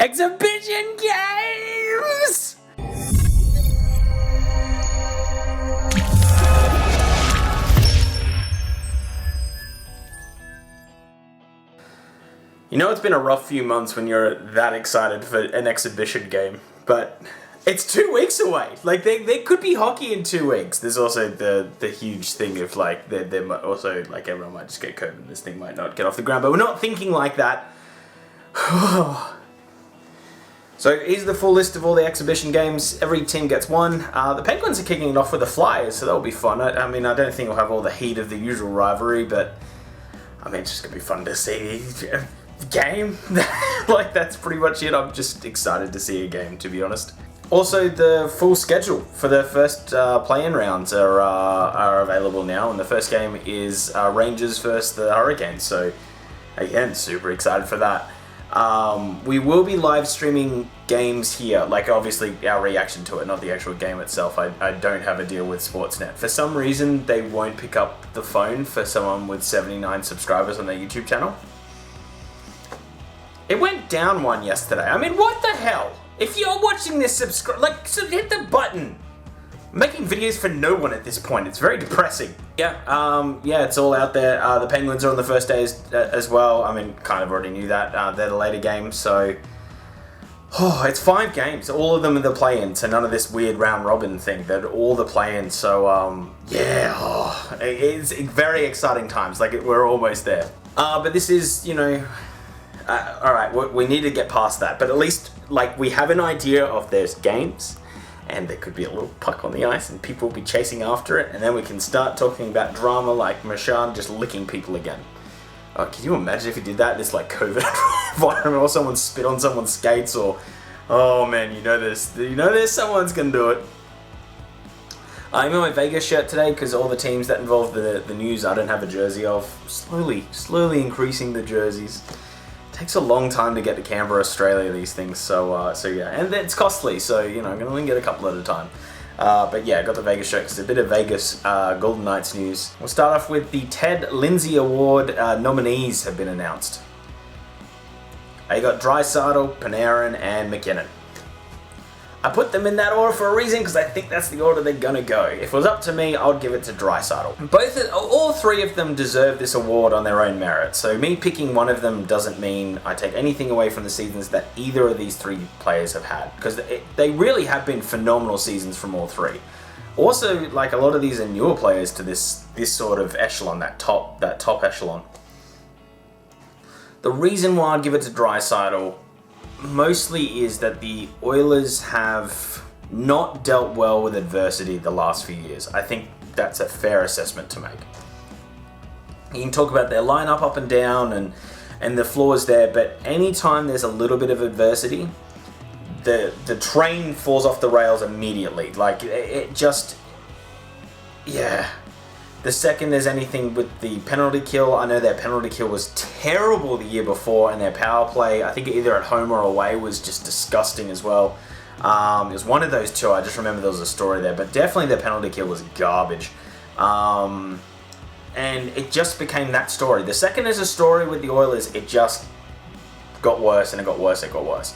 Exhibition games! You know, it's been a rough few months when you're that excited for an exhibition game, but it's 2 weeks away. Like, there could be hockey in 2 weeks. There's also the huge thing of, like, there might also, like, everyone might just get COVID and this thing might not get off the ground, but we're not thinking like that. So here's the full list of all the exhibition games. Every team gets one. The Penguins are kicking it off with the Flyers, so that'll be fun. I mean, I don't think we'll have all the heat of the usual rivalry, but I mean, it's just gonna be fun to see a game. Like, that's pretty much it. I'm just excited to see a game, to be honest. Also, the full schedule for the first play-in rounds are available now, and the first game is Rangers versus the Hurricanes. So again, super excited for that. We will be live streaming games here, like obviously our reaction to it, not the actual game itself. I don't have a deal with Sportsnet. For some reason, they won't pick up the phone for someone with 79 subscribers on their YouTube channel. It went down one yesterday. I mean, what the hell? If you're watching this, so hit the button. I'm making videos for no one at this point. It's very depressing. Yeah, it's all out there. The Penguins are on the first day as well. I mean, kind of already knew that. They're the later game, so it's 5 games. All of them are the play-in, so none of this weird round robin thing. They're all the play-in. So it's very exciting times. Like, we're almost there. But this is, you know, all right. We need to get past that. But at least, like, we have an idea of there's games. And there could be a little puck on the ice and people will be chasing after it, and then we can start talking about drama like Marchand just licking people again. Oh, can you imagine if he did that in this, like, COVID environment, or someone spit on someone's skates, or, oh man, you know there's someone's gonna do it. I'm in my Vegas shirt today because all the teams that involve the news I don't have a jersey of. Slowly increasing the jerseys. Takes a long time to get to Canberra, Australia, these things, so yeah, and it's costly, so, you know, I'm gonna only get a couple at a time. But yeah, I got the Vegas shirt because a bit of Vegas Golden Knights news. We'll start off with the Ted Lindsay Award nominees have been announced. You got Draisaitl, Panarin, and MacKinnon. I put them in that order for a reason because I think that's the order they're gonna go. If it was up to me, I would give it to Draisaitl. All 3 of them deserve this award on their own merit. So me picking one of them doesn't mean I take anything away from the seasons that either of these 3 players have had, because they really have been phenomenal seasons from all 3. Also, like, a lot of these are newer players to this sort of echelon, that top echelon. The reason why I'd give it to Draisaitl mostly is that the Oilers have not dealt well with adversity the last few years. I think that's a fair assessment to make. You can talk about their lineup up and down and the flaws there, but anytime there's a little bit of adversity, the train falls off the rails immediately. Like, it just, yeah. The second there's anything with the penalty kill, I know their penalty kill was terrible the year before, and their power play, I think either at home or away, was just disgusting as well. It was one of those 2, I just remember there was a story there, but definitely their penalty kill was garbage. And it just became that story. The second there's a story with the Oilers, it just got worse, and it got worse, and it got worse.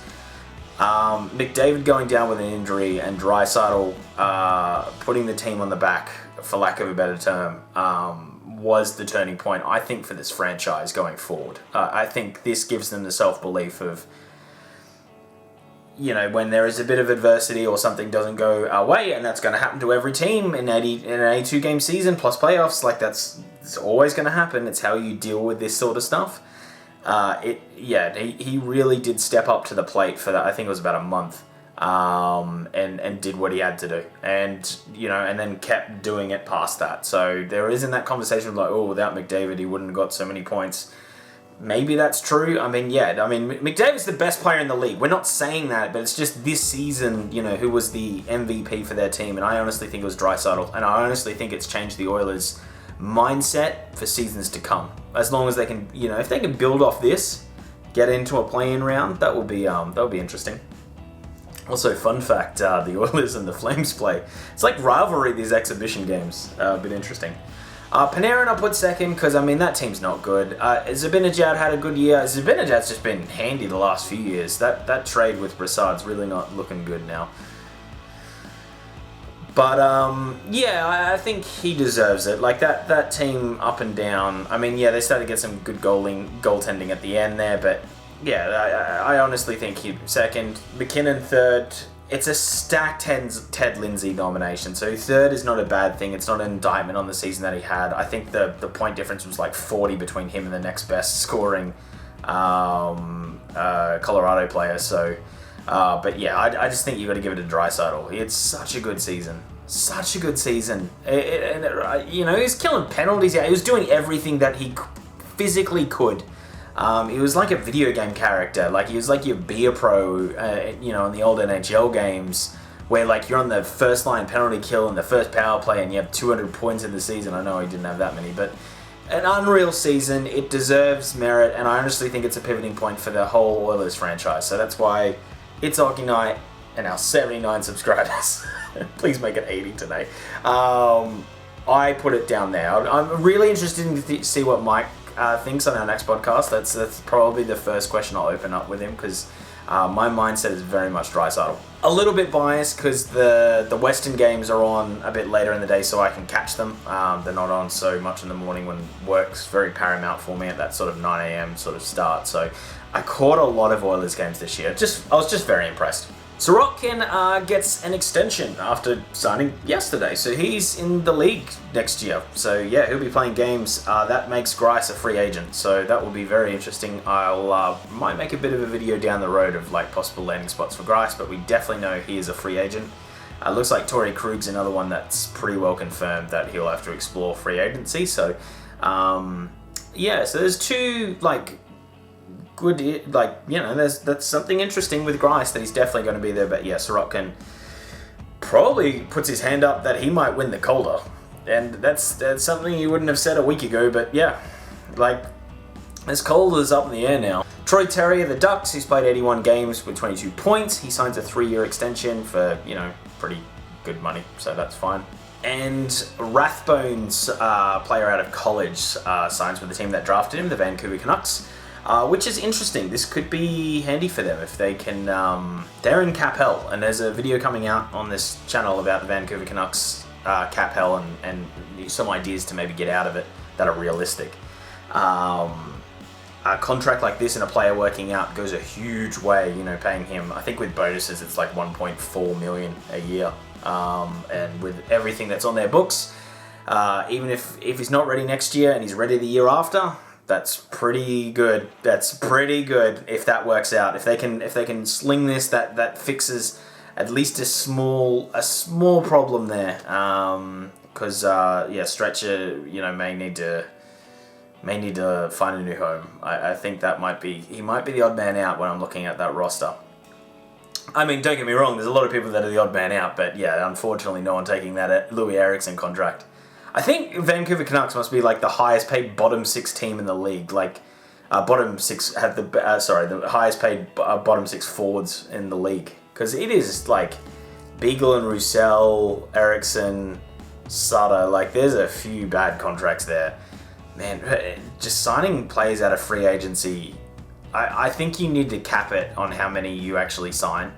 McDavid going down with an injury, and Draisaitl putting the team on the back, for lack of a better term, was the turning point, I think, for this franchise going forward. I think this gives them the self-belief of, you know, when there is a bit of adversity or something doesn't go our way, and that's going to happen to every team in an 82-game season plus playoffs, like, it's always going to happen. It's how you deal with this sort of stuff. He really did step up to the plate for that. I think it was about a month. And did what he had to do, and, you know, and then kept doing it past that. So there isn't that conversation of like, oh, without McDavid he wouldn't have got so many points. Maybe that's true. I mean, McDavid's the best player in the league. We're not saying that, but it's just this season, you know, who was the MVP for their team, and I honestly think it was Draisaitl, and I honestly think it's changed the Oilers' mindset for seasons to come. As long as they can, you know, if they can build off this, get into a play-in round, that will be interesting. Also, fun fact, the Oilers and the Flames play. It's like rivalry, these exhibition games. A bit interesting. Panarin I'll put second because, I mean, that team's not good. Zibanejad had a good year. Zibanejad's just been handy the last few years. That trade with Brassard's really not looking good now. But, yeah, I think he deserves it. Like, that team up and down. I mean, yeah, they started to get some good goaltending at the end there, but, yeah, I honestly think he'd be second. MacKinnon third. It's a stacked Ted Lindsay nomination, so third is not a bad thing. It's not an indictment on the season that he had. I think the point difference was like 40 between him and the next best scoring Colorado player. So, but yeah, I just think you got to give it to Draisaitl. He had such a good season. Such a good season. You know, he was killing penalties. He was doing everything that he physically could. He was like a video game character. Like, he was like your beer pro, you know, in the old NHL games, where like you're on the first line penalty kill and the first power play and you have 200 points in the season. I know he didn't have that many, but an unreal season. It deserves merit, and I honestly think it's a pivoting point for the whole Oilers franchise. So that's why it's Hockey Night and our 79 subscribers. Please make it 80 today. I put it down there. I'm really interested to see what Mike thinks on our next podcast. That's probably the first question I'll open up with him, because my mindset is very much Draisaitl. A little bit biased because the Western games are on a bit later in the day, so I can catch them. They're not on so much in the morning when work's very paramount for me at that sort of 9 a.m. sort of start. So I caught a lot of Oilers games this year. I was just very impressed. Sorokin gets an extension after signing yesterday, so he's in the league next year. So yeah, he'll be playing games. That makes Greiss a free agent, so that will be very interesting. I'll might make a bit of a video down the road of like possible landing spots for Greiss, but we definitely know he is a free agent. Looks like Torrey Krug's another one that's pretty well confirmed that he'll have to explore free agency. So yeah, so there's two like good, like, you know, that's something interesting with Greiss that he's definitely going to be there. But yeah, Sorokin probably puts his hand up that he might win the Calder, and that's something you wouldn't have said a week ago. But yeah, like, this Calder's up in the air now. Troy Terry of the Ducks, he's played 81 games with 22 points. He signs a 3-year extension for, you know, pretty good money, so that's fine. And Rathbone's player out of college signs with the team that drafted him, the Vancouver Canucks. Which is interesting. This could be handy for them if they can. They're in cap hell, and there's a video coming out on this channel about the Vancouver Canucks cap hell and some ideas to maybe get out of it that are realistic. A contract like this and a player working out goes a huge way. You know, paying him, I think with bonuses it's like 1.4 million a year, and with everything that's on their books, even if he's not ready next year and he's ready the year after. That's pretty good. That's pretty good if that works out. If they can sling this, that fixes at least a small problem there. Because yeah, Stretcher, you know, may need to find a new home. I think he might be the odd man out when I'm looking at that roster. I mean, don't get me wrong. There's a lot of people that are the odd man out, but yeah, unfortunately, no one taking that Louis Eriksson contract. I think Vancouver Canucks must be like the highest paid bottom 6 team in the league. Like, bottom 6 had the highest paid bottom 6 forwards in the league. Because it is like Beagle and Roussel, Eriksson, Sutter. Like, there's a few bad contracts there. Man, just signing players out of free agency, I think you need to cap it on how many you actually sign.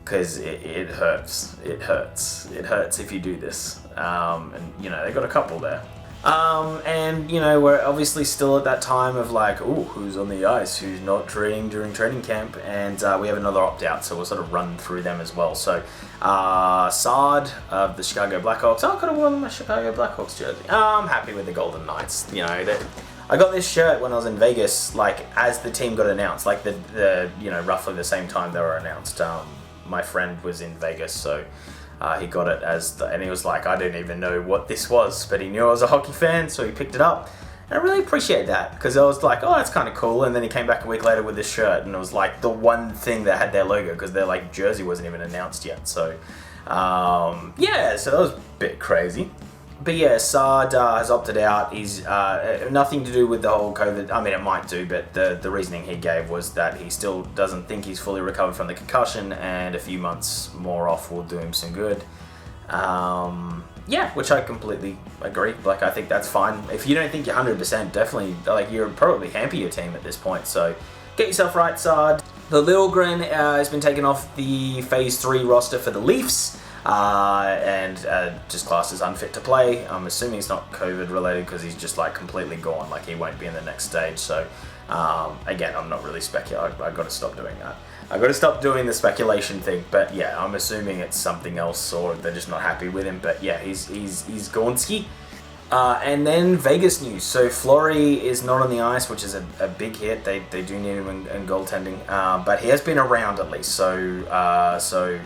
Because it hurts. It hurts. It hurts if you do this. And, you know, they got a couple there. And, you know, we're obviously still at that time of like, ooh, who's on the ice, who's not training during training camp. And we have another opt-out, so we'll sort of run through them as well. So, Saad of the Chicago Blackhawks. I could have worn my Chicago Blackhawks jersey. I'm happy with the Golden Knights. You know, I got this shirt when I was in Vegas, like, as the team got announced. Like, the you know, roughly the same time they were announced. My friend was in Vegas, so he got it and he was like, I didn't even know what this was, but he knew I was a hockey fan, so he picked it up. And I really appreciate that, because I was like, oh, that's kind of cool. And then he came back a week later with this shirt, and it was like the one thing that had their logo, because their like jersey wasn't even announced yet. So yeah, so that was a bit crazy. But yeah, Saad has opted out. He's nothing to do with the whole COVID. I mean, it might do, but the reasoning he gave was that he still doesn't think he's fully recovered from the concussion, and a few months more off will do him some good. Yeah, which I completely agree. Like, I think that's fine. If you don't think you're 100%, definitely, like, you're probably hamper your team at this point. So get yourself right side. The Liljegren has been taken off the Phase 3 roster for the Leafs. And just classed as unfit to play. I'm assuming it's not COVID related because he's just like completely gone, like he won't be in the next stage. So again, I'm not really speculating. I've got to stop doing that. I've got to stop doing the speculation thing. But yeah, I'm assuming it's something else or they're just not happy with him. But yeah, he's Gonski. And then Vegas news. So Fleury is not on the ice, which is a big hit. They do need him in goaltending, but he has been around at least. So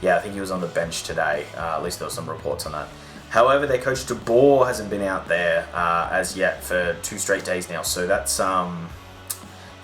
yeah, I think he was on the bench today. At least there were some reports on that. However, their coach DeBoer hasn't been out there as yet for 2 straight days now. So that's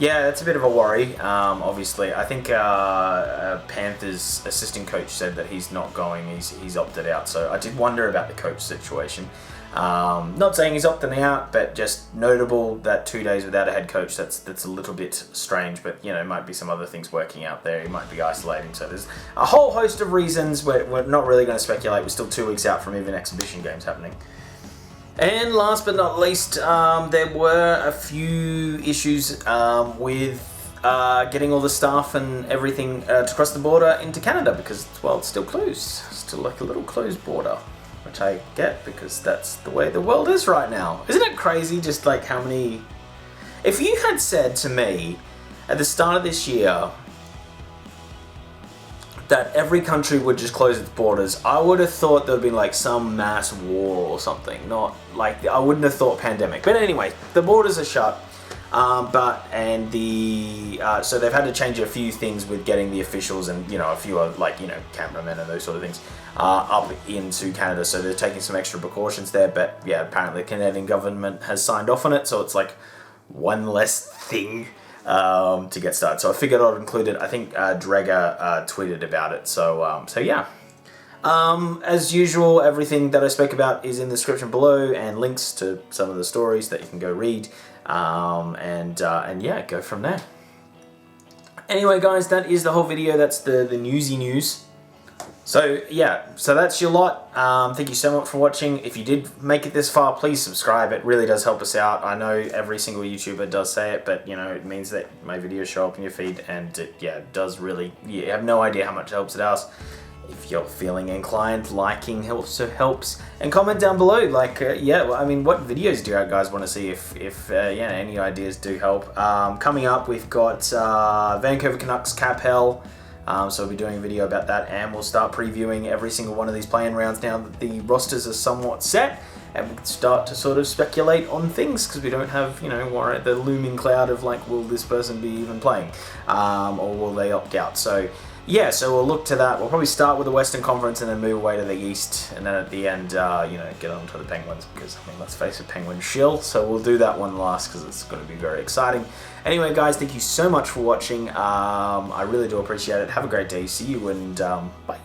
yeah, that's a bit of a worry. Obviously, I think Panthers assistant coach said that he's not going. He's opted out. So I did wonder about the coach situation. Not saying he's opting out, but just notable that 2 days without a head coach, that's a little bit strange, but you know, might be some other things working out there. He might be isolating, so there's a whole host of reasons. We're not really going to speculate. We're still 2 weeks out from even exhibition games happening. And last but not least, there were a few issues with getting all the staff and everything to cross the border into Canada because, well, it's still closed. Still like a little closed border. Which I get because that's the way the world is right now. Isn't it crazy just like how many... If you had said to me at the start of this year that every country would just close its borders, I would have thought there would be like some mass war or something. Not like, I wouldn't have thought pandemic. But anyway, the borders are shut. So they've had to change a few things with getting the officials and, you know, a few of like, you know, cameramen and those sort of things up into Canada. So they're taking some extra precautions there. But yeah, apparently the Canadian government has signed off on it. So it's like one less thing to get started. So I figured I'd include it. I think Drega tweeted about it. So yeah. As usual, everything that I spoke about is in the description below and links to some of the stories that you can go read. And yeah, go from there. Anyway, guys, that is the whole video. That's the newsy news. So yeah, so that's your lot. Thank you so much for watching. If you did make it this far, please subscribe. It really does help us out. I know every single YouTuber does say it, but you know, it means that my videos show up in your feed, and it does really, you have no idea how much it helps it out. If you're feeling inclined, liking also helps. And comment down below, like, yeah, well, I mean, what videos do you guys want to see if yeah, any ideas do help. Coming up, we've got Vancouver Canucks Cap Hell. So we'll be doing a video about that, and we'll start previewing every single one of these play-in rounds now that the rosters are somewhat set, and we can start to sort of speculate on things, because we don't have, you know, the looming cloud of, like, will this person be even playing, or will they opt out? So yeah, so we'll look to that. We'll probably start with the Western Conference and then move away to the East, and then at the end, you know, get on to the Penguins, because, I mean, let's face it, Penguins shill, so we'll do that one last, because it's going to be very exciting. Anyway, guys, thank you so much for watching. I really do appreciate it. Have a great day. See you, and bye.